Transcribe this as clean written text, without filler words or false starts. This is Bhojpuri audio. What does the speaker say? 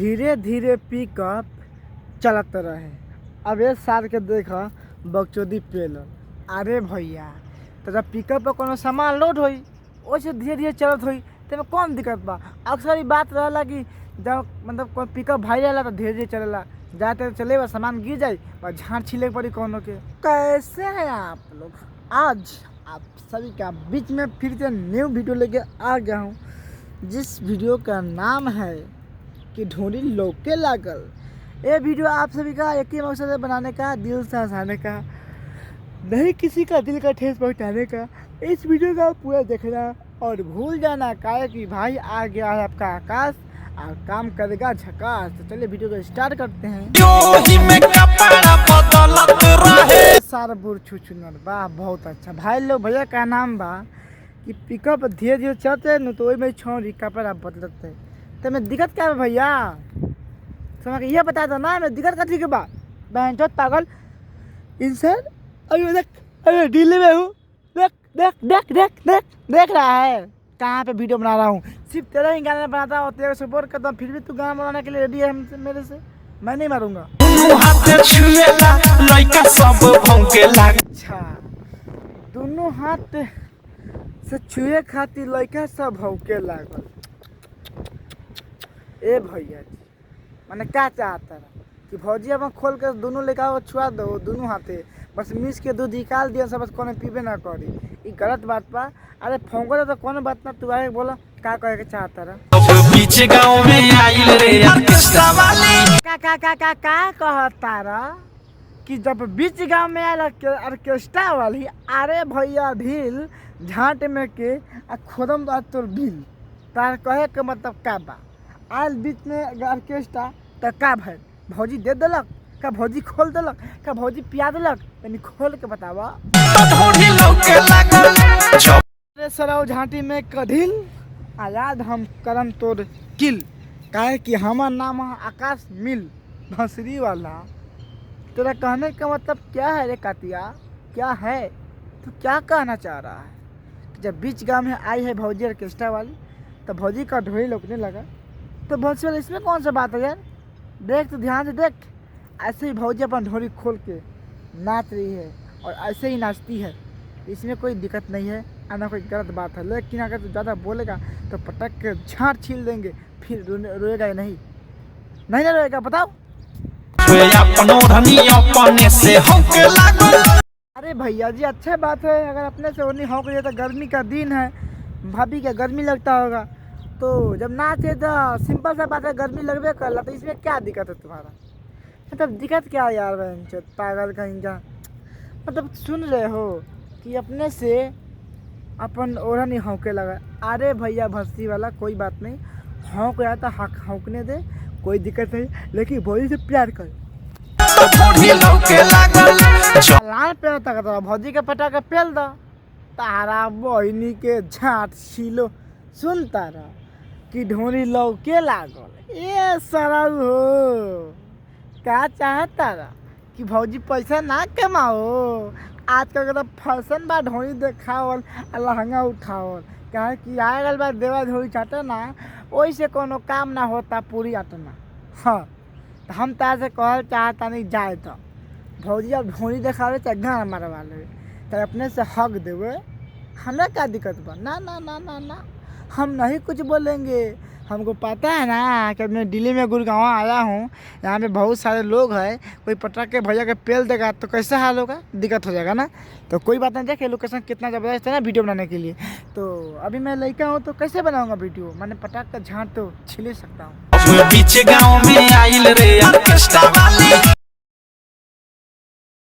धीरे धीरे पिकअप चलत रहे। अब एक साल के देखा बकचोदी पेल। अरे भैया तो पिकअप पर कोनो सामान लोड होई वैसे धीरे धीरे चलत होई तो कौन दिक्कत बा। अक्सर ये बात रहला कि जब मतलब कोई पिकअप भाई रहला तो धीरे धीरे चलेला, जाते चलेगा सामान गिर जाए और झाड़ छिले पड़ी कोनो के। कैसे हैं आप लोग? आज आप सभी का बीच में फिर से न्यू वीडियो लेके आ गया हूँ, जिस वीडियो का नाम है कि ढूंढी लौके लागल। ये वीडियो आप सभी का एक ही मकसद है बनाने का, दिल से हंसाने का, नहीं किसी का दिल का ठेस पहुँचाने का। इस वीडियो का पूरा देखना और भूल जाना का कि भाई आ गया है आपका आकाश और काम करेगा झकास। तो चलिए वीडियो को स्टार्ट करते हैं। सारपुर छुचुनर वाह बहुत अच्छा भाई लोग। भैया का नाम बा कि पिकअप धीरे धीरे चलते न तो वही में छोड़ी कपड़ा बदलते तो मैं दिक्कत क्या है भैया समझ ये बता दो ना। मैं दिक्कत कथी के बा बहन चौथ पागल इंसान। अरे देख अरे दिल्ली में हूँ, देख देख देख देख देख देख रहा है कहाँ पे वीडियो बना रहा हूँ। सिर्फ तेरा ही गाना बनाता हूँ, तेरे सपोर्ट करता हूँ, फिर भी तू गाना बनाने के लिए रेडी है हमसे मेरे से। मैं नहीं मारूंगा। अच्छा दोनों हाथ से छुए खातिर लड़का सब भौके लागल। ए भैया जी मैंने क्या चाहता रहा कि भौजी अपन खोल कर दोनों लेकर छुआ दो दोनों हाथे, बस मिस के दूध निकाल दिया सब, बस कोनो पीबे ना करी। ये गलत बात बा। अरे फोंको तो कोनो बात ना, तू आए बोला क्या कहे के चाहता रहा। पीछे गांव में आइल रे ऑर्केस्ट्रा वाली का कहता रहा कि जब बीच गांव में आयल ऑर्केस्ट्रा वाली। अरे भैया ढील झाट में के खोदम तोर बिल तार कहे के मतलब का बा। आयल बीच में ऑर्केस्ट्रा तो का भाई भौजी दे दिलक का भौजी खोल दिलक का भौजी पिया दिलक तनी खोल के बतावा। सराव झांटी में कढिल आजाद हम करम तोर किल काहे कि हमार नाम है आकाश मिल भंसरी वाला। तेरा कहने का मतलब क्या है रे कातिया, क्या है तो क्या कहना चाह रहा है कि जब बीच गांव में आई है भौजी ऑर्केस्ट्रा वाली तो भौजी का ढोई लोकने लगा तो भौजी वाली इसमें कौन सा बात है यार। देख तो ध्यान से देख, ऐसे ही भौजी अपन ढोरी खोल के नाच रही है और ऐसे ही नाचती है, इसमें कोई दिक्कत नहीं है ना कोई गलत बात है। लेकिन अगर तू ज़्यादा बोलेगा तो पटक के झाड़ छील देंगे, फिर रोएगा ही नहीं ना रोएगा बताओ। अरे भैया जी अच्छा बात है, अगर अपने से ओनी हो गई तो गर्मी का दिन है, भाभी का गर्मी लगता होगा तो जब नाचे तो सिंपल सा बात है गर्मी लगबे कर, तो इसमें क्या दिक्कत है तुम्हारा। मतलब दिक्कत क्या यार बहन पागल कहीं का। मतलब सुन रहे हो कि अपने से अपन ओढ़नी हौके लगा। अरे भैया भस्ती वाला कोई बात नहीं, हौक आया तो हौकने दे कोई दिक्कत नहीं, लेकिन भौजी से प्यार कर। लाल पेड़ तक भौजी के पटा के पेल दो तारा बहनी के झाट छिलो। सुन तारा कि ढोरी लौके लागल। ये सरल हो क्या चाहता रहा कि भौजी पैसा ना कमाओ। आजकल का फैशन बा ढोरी देखावल लहंगा उठावल, कहे कि आगल बा देवा ढोरी चाटे ना वैसे कोनो काम ना होता पूरी आटना। हाँ तो हम तार से कहल चाहता नहीं जाए तो भौजी अब ढोरी देखावे चाहे गाँव मरवा ले तो अपने से हक देवे, हमें क्या दिक्कत बा। ना ना ना ना ना हम नहीं कुछ बोलेंगे। हमको पता है ना कि मैं दिल्ली में गुड़गांव आया हूँ, यहाँ पे बहुत सारे लोग हैं, कोई पटक के भैया के पेल देगा तो कैसा हाल होगा, दिक्कत हो जाएगा ना। तो कोई बात नहीं, देखे लोकेशन कितना ज़बरदस्त है ना वीडियो बनाने के लिए। तो अभी मैं लड़का हूँ तो कैसे बनाऊँगा वीडियो, मैंने पटाख का झाड़ तो छिले सकता हूँ।